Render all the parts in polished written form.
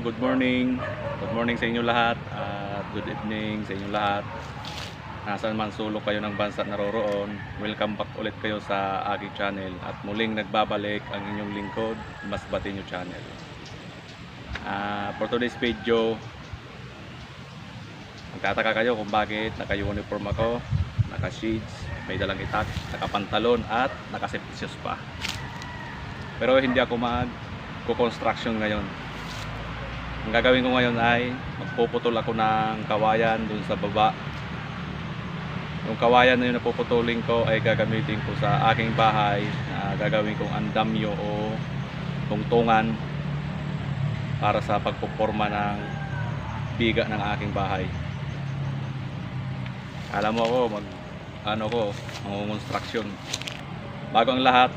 good morning. Good morning sa inyo lahat at good evening sa inyo lahat. Nasaan man sulok kayo ng bansa naroroon, welcome back ulit kayo sa aking channel at muling nagbabalik ang inyong lingkod, Mas Batinyo Channel. For today's video, magtataka kayo kung bakit naka-uniform ako, naka-shades, may dalang itak, naka-pantalon at naka-safety shoes pa. Pero hindi ako mag-construction ngayon. Ang gagawin ko ngayon ay magpuputol ako ng kawayan dun sa baba. Yung kawayan na yun na puputulin ko ay gagamitin ko sa aking bahay. Gagawin kong andamyo o tungtungan para sa pagpuporma ng biga ng aking bahay. Alam mo ako, mag-construction. Bago ang lahat,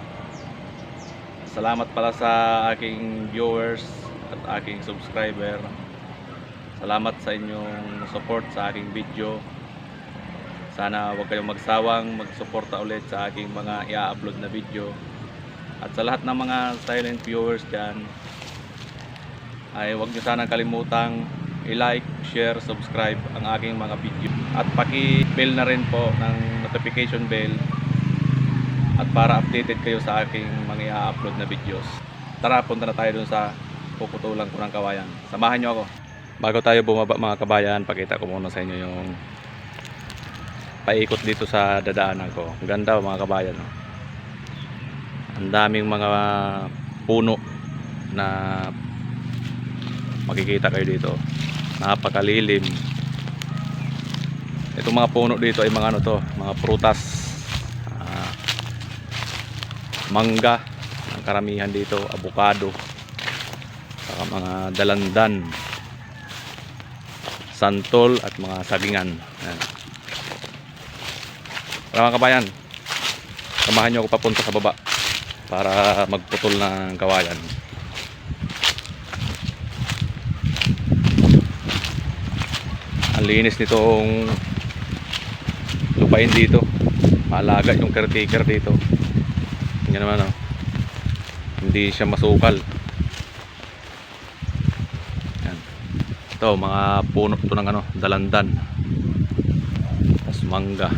salamat pala sa aking viewers at aking subscriber. Salamat sa inyong support sa aking video. Sana huwag kayong magsawang magsuporta ulit sa aking mga i-upload na video. At sa lahat ng mga silent viewers dyan, ay huwag nyo sanang kalimutang i-like, share, subscribe ang aking mga video. At paki-bell na rin po ng notification bell at para updated kayo sa aking mga i-upload na videos. Tara, punta na tayo dun sa puputulan ko ng kawayan. Samahan nyo ako. Bago tayo bumaba mga kabayan, pakita ko muna sa inyo yung paikot dito sa dadaanan ko. Ang ganda mga kabayan. Ang daming mga puno na makikita kayo dito. Napakalilim. Itong mga puno dito ay mga mga prutas. Mangga. Ang karamihan dito, avocado. Saka mga dalandan, santol at mga sagingan. Ayan. Tara mga kabayan, samahan nyo ako papunta sa baba para magputol ng kawayan. Ang linis nitong lupain dito, malaga yung caretaker dito. Tingnan naman hindi siya masukal. Ito, mga puno to ng dalandan. Tapos mangga.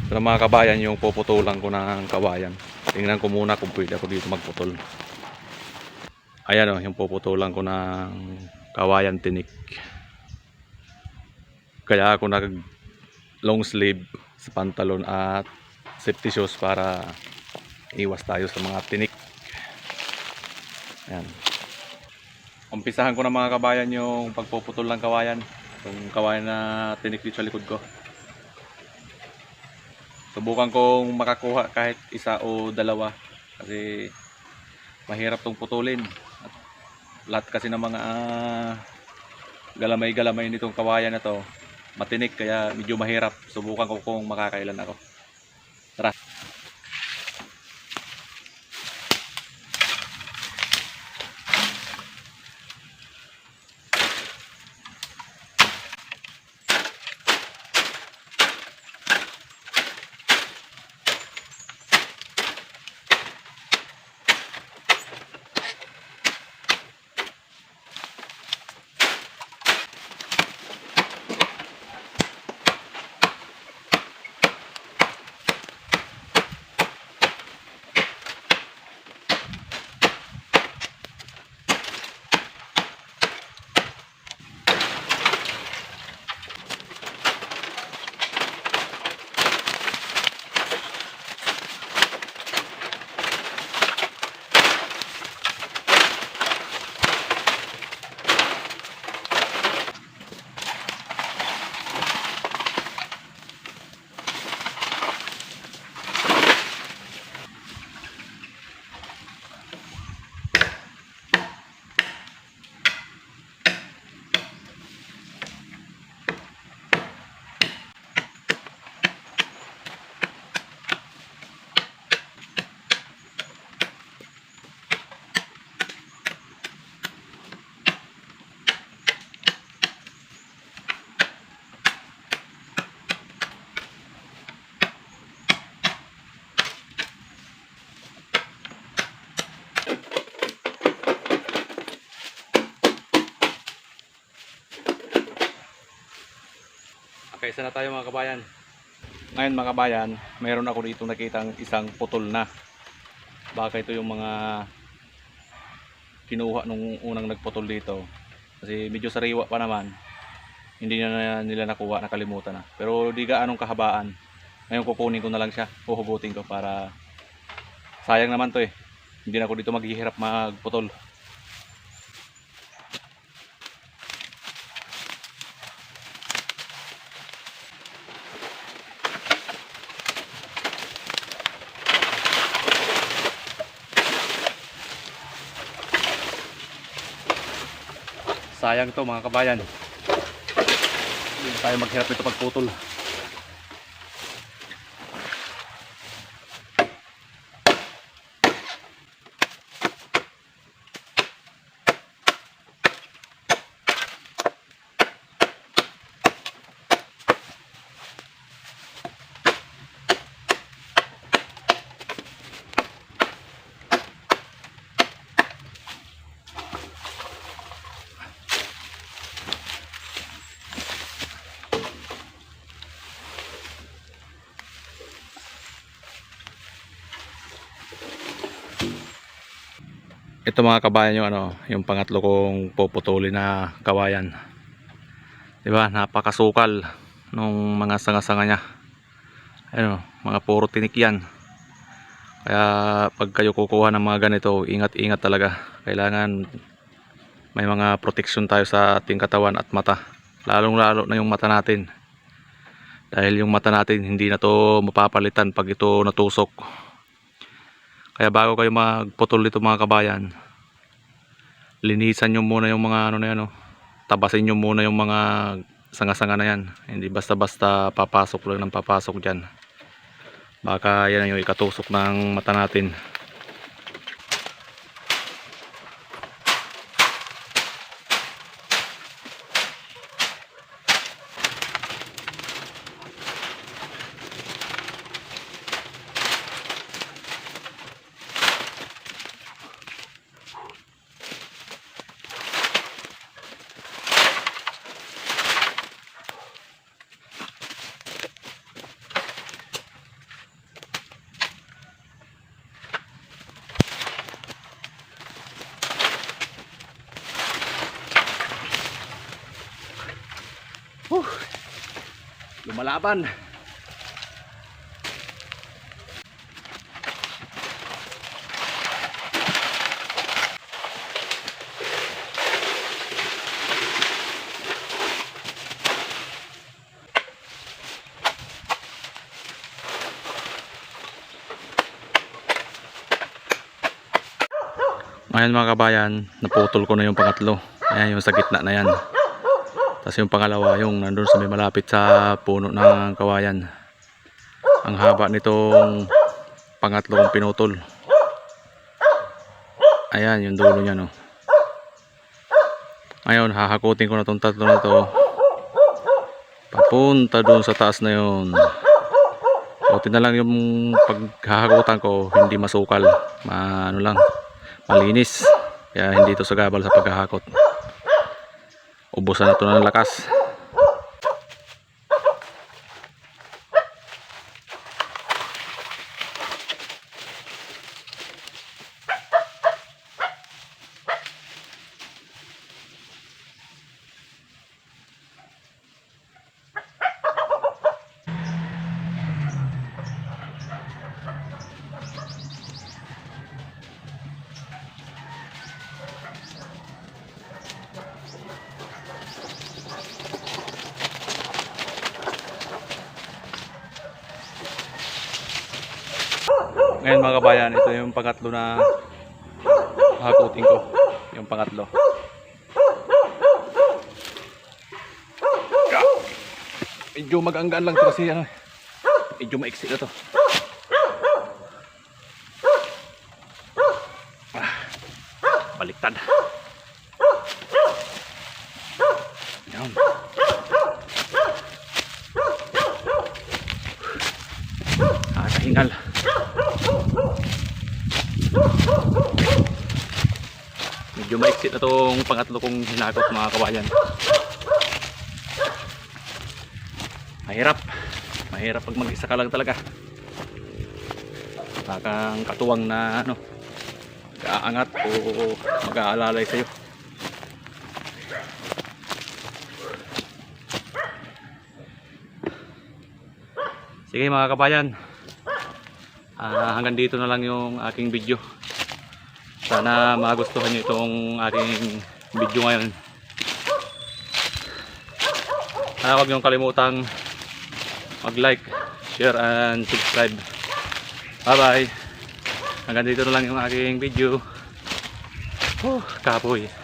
Ito mga kabayan, yung puputulan ko ng kawayan. Tingnan ko muna kung pwede ako dito magputol. Ayan yung puputulan ko ng kawayan tinik. Kaya ako nag long sleeve sa pantalon at safety shoes para iwas tayo sa mga tinik. Ayan. Umpisahan ko na mga kabayan yung pagpuputol ng kawayan. Yung kawayan na tinik dito sa likod ko. Subukan kong makakuha kahit isa o dalawa. Kasi mahirap tong putulin. At lahat kasi ng mga galamay-galamay nitong kawayan na to matinik, kaya medyo mahirap. Subukan ko kung makakailan ako. Tara! Okay, isa na tayo mga kabayan. Ngayon mga kabayan, mayroon ako dito nakitang isang putol na. Baka ito yung mga kinuha nung unang nagputol dito. Kasi medyo sariwa pa naman. Hindi na nila nakuha, nakalimutan na. Pero di gaanong kahabaan. Ngayon kukunin ko na lang siya, huhugutin ko para sayang naman to eh. Hindi na ako dito maghihirap magputol. Sayang to mga kabayan. Hindi tayo maghirap nito pagputol. Ito mga kabayan yung yung pangatlo kong puputulin na kawayan. 'Di ba? Napakasukal nung mga sanga-sanga niya. Ayun, mga puro tinik 'yan. Kaya pag kayo kukuha ng mga ganito, ingat-ingat talaga. Kailangan may mga protection tayo sa ating katawan at mata. Lalong-lalo na yung mata natin. Dahil yung mata natin hindi na 'to mapapalitan pag ito natusok. Kaya bago kayo magputol dito mga kabayan, linisan nyo muna yung mga na yan, tabasin nyo muna yung mga sanga-sanga na yan. Hindi basta-basta papasok lang ng papasok dyan. Baka yan yung ikatusok ng mata natin. Lumalaban. Ngayon mga kabayan, naputol ko na yung pangatlo. Ayan yung sa gitna na yan. Tapos yung pangalawa, yung nandun sa may malapit sa puno ng kawayan. Ang haba nitong pangatlo kong pinutol. Ayan yung dulo niya, no. Ngayon hahakutin ko na itong tatlo na to papunta doon sa taas na yun. Buti na lang yung paghahakutan ko hindi masukal, malinis. Kaya hindi ito sagabal sa paghahakot. Ubusan na ito ng lakas. Ngayon mga kabayan, ito yung pangatlo na hakutin ko. Yung pangatlo. Medyo mag-anggaan lang ito kasi medyo maiksi na ito. Baliktad. Yan. Hingal. Medyo maiksi na itong pangatlo kong hinakot mga kabayan. Mahirap pag mag-isa ka lang talaga. Kang katuwang na ano, aangat o mag-aalalay sa'yo. Sige mga kabayan, hanggang dito na lang yung aking video. Sana magustuhan nyo itong aking video ngayon. Huwag nyo kalimutang mag-like, share and subscribe. Bye bye. Hanggang dito na lang yung aking video. Kapoy.